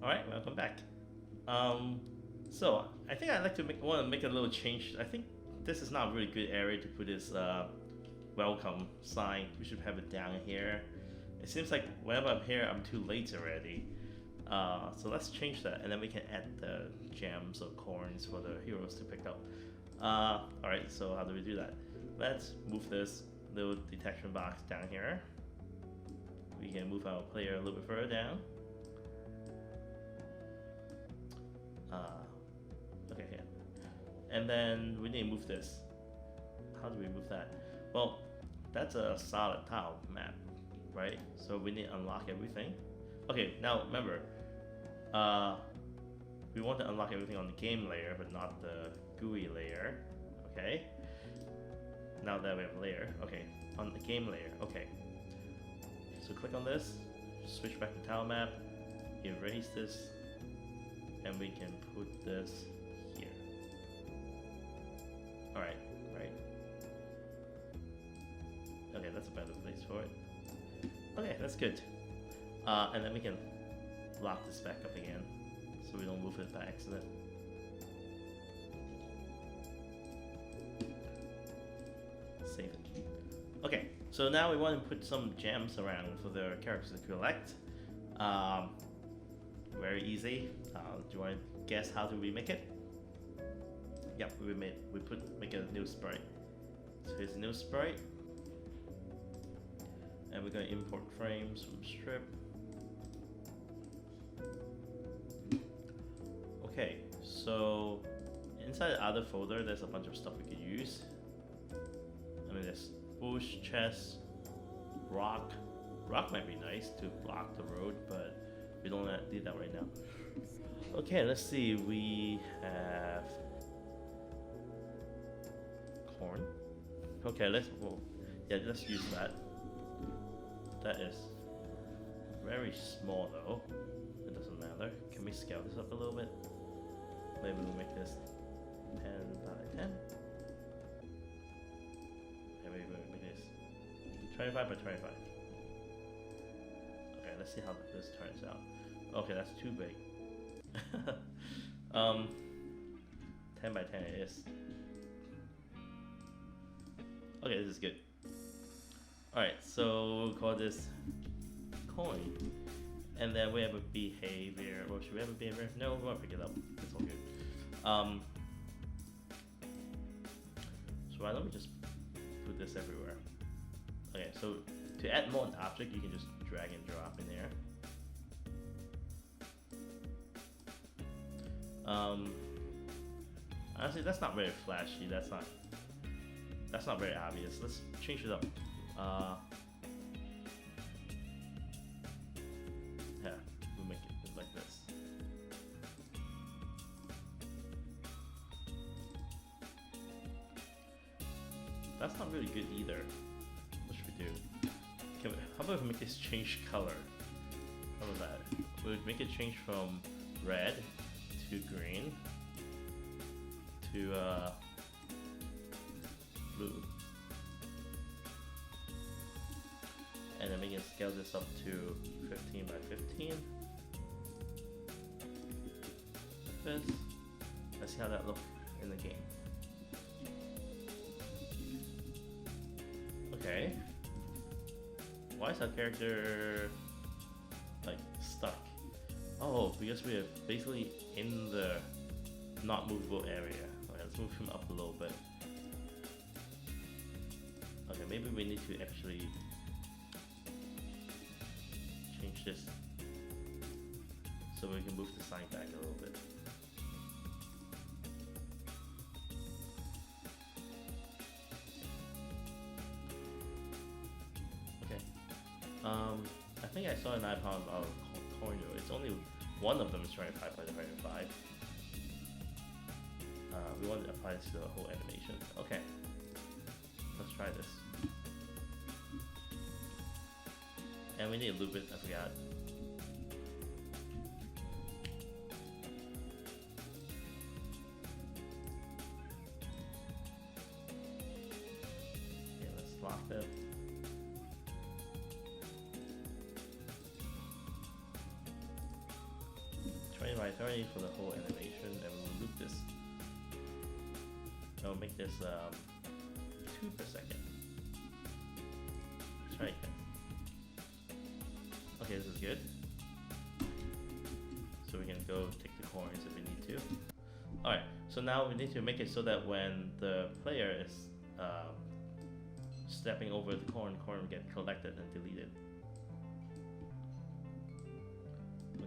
Alright, welcome back. So I think I'd like to want to make a little change. I think this is not a really good area to put this welcome sign. We should have it down here. It seems like whenever I'm here, I'm too late already. So let's change that, and then we can add the gems or coins for the heroes to pick up. Alright, so how do we do that? Let's move this little detection box down here. We can move our player a little bit further down. Okay, here. And then we need to move this. How do we move that? Well, that's a solid tile map, right? So we need to unlock everything. Okay, now remember, we want to unlock everything on the game layer, but not the GUI layer. Okay. Now that we have a layer, okay, on the game layer. Okay. So click on this, switch back to tile map, erase this, and we can put this here. Alright, right. Okay, that's a better place for it. Okay, that's good. And then we can lock this back up again, so we don't move it by accident. Save it. Okay, so now we want to put some gems around for the characters to collect. Very easy. Do you want to guess how do we make it? Yep, we make a new sprite. So here's a new sprite, and we're going to import frames from strip. Okay, so inside the other folder, there's a bunch of stuff we could use. I mean, there's bush, chest, rock. Rock might be nice to block the road, but we don't need that right now. Okay, let's see. We have corn. Okay, let's use that. That is very small though. It doesn't matter. Can we scale this up a little bit? Maybe we'll make this 10 by 10. Okay, maybe we'll make this 25 by 25. Okay, let's see how this turns out. Okay, that's too big. 10 by 10 it is. Okay, this is good. Alright, so we'll call this coin. And then we have a behavior. Well, should we have a behavior? No, we won't pick it up. It's all good. So why don't we just put this everywhere? Okay, so to add more an object, you can just drag and drop in there. Honestly, that's not very flashy. That's not very obvious. Let's change it up. Yeah, we'll make it like this. That's not really good either. What should we do? How about we make this change color? How about that? We'll make it change from red to green to blue. And then we can scale this up to 15 by 15. Like this. Let's see how that looks in the game. Okay. Why is our character like stuck? Oh, because we are basically in the not movable area. Okay, let's move him up a little bit. Okay, maybe we need to actually change this so we can move the sign back a little bit. Okay. I think I saw an icon of coin. It's only one of them is 25 by 25. We want to apply this to the whole animation. Okay. Let's try this. And we need to loop it, I forgot. Okay, let's lock it. already for the whole animation, and we'll loop this. I'll make this 2 per second. Let's try again. Okay, this is good. So we can go take the coins if we need to. Alright, so now we need to make it so that when the player is stepping over the coin will get collected and deleted.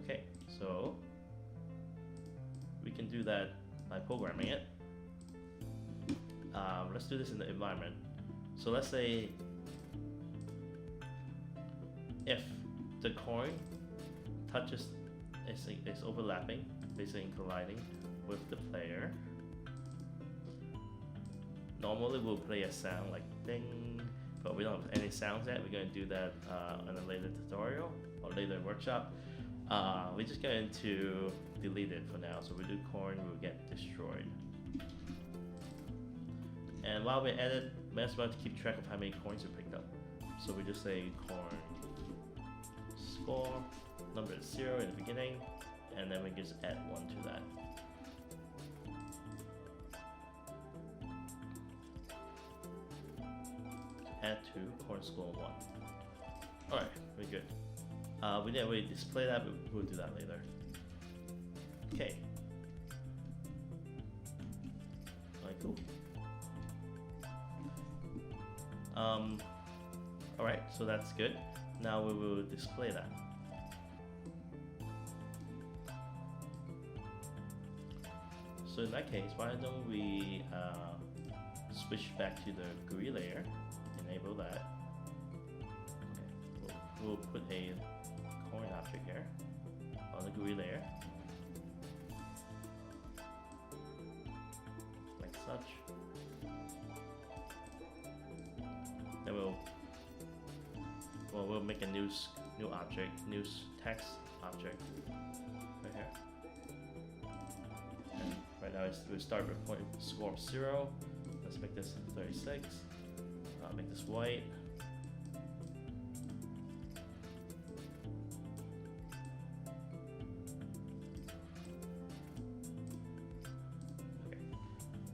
Okay, so we can do that by programming it. Let's do this in the environment. So let's say if the coin touches, is overlapping, basically colliding with the player. Normally we'll play a sound like ding, but we don't have any sounds yet. We're going to do that in a later tutorial or later workshop. We're just going to delete it for now. So we do coin will get destroyed. And while we're at it, we as well to keep track of how many coins we picked up. So we just say coin score, number is 0 in the beginning, and then we just add 1 to that. Add to coin score 1. Alright, very good. We didn't really display that, but we'll do that later. Okay. Alright, cool. Alright, so that's good. Now we will display that. So in that case, why don't we switch back to the GUI layer, enable that. Okay. We'll put a coin object here on the GUI layer, like such. Then we'll make a new object, new text object right here. And right now we start with point score of 0. Let's make this 36. Make this white. Okay.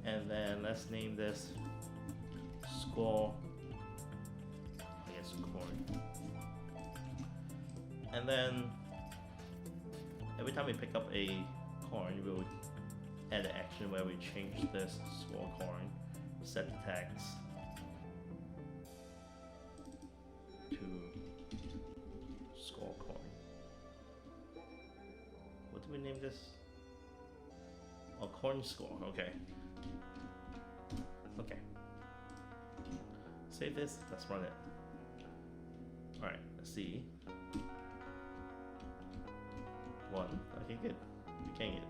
And then let's name this score. I guess coin. And then every time we pick up a coin, we'll add an action where we change this score coin, set the text to score coin. What do we name this? Oh, coin score. Okay. Okay. Save this. Let's run it. All right. Let's see. 1. Okay, good. We can get.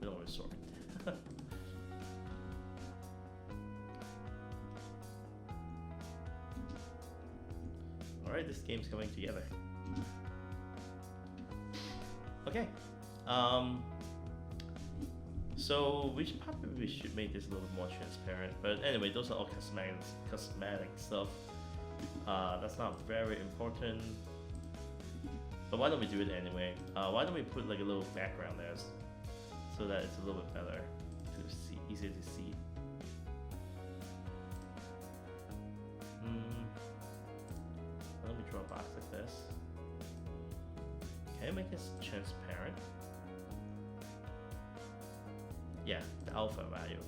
We don't want to sort. Alright, this game's coming together. Okay. So we should probably make this a little bit more transparent. But anyway, those are all cosmetic stuff. That's not very important. But why don't we do it anyway? Why don't we put like a little background there so that it's a little bit better to see, easier to see. Let me draw a box like this. Can I make this transparent? Yeah, the alpha value.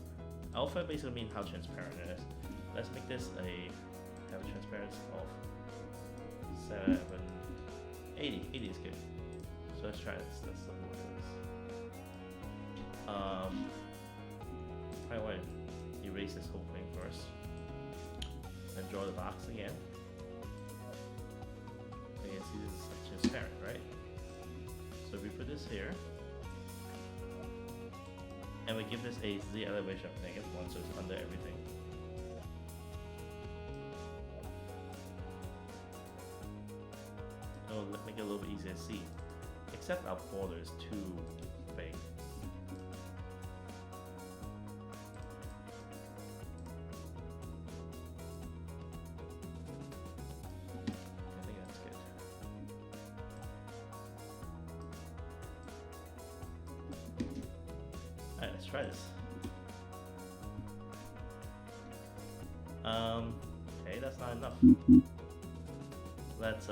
Alpha basically means how transparent it is. Let's make this have a transparency of 80. 80 is good. So let's try this. Let's look at this. I want to erase this whole thing first and draw the box again. You can see this is transparent, right? So if we put this here, and we give this a z elevation of -1, so it's under everything. It'll make it a little bit easier to see, except our border is too big. I think that's good. try this. Okay, that's not enough. Let's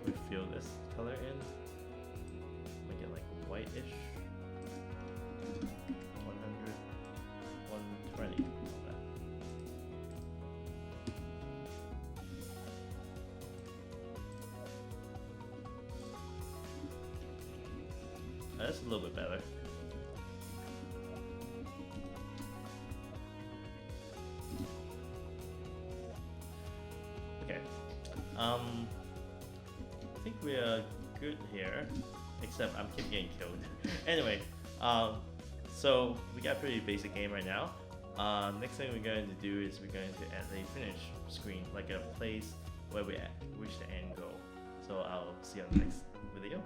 refill this color in. Make it like whitish. 100, 120. That's a little bit better. Okay. I think we are good here, except I'm keep getting killed. Anyway, so we got a pretty basic game right now. Next thing we're going to do is we're going to add a finish screen, like a place where we reach the end goal. So I'll see you on the next video.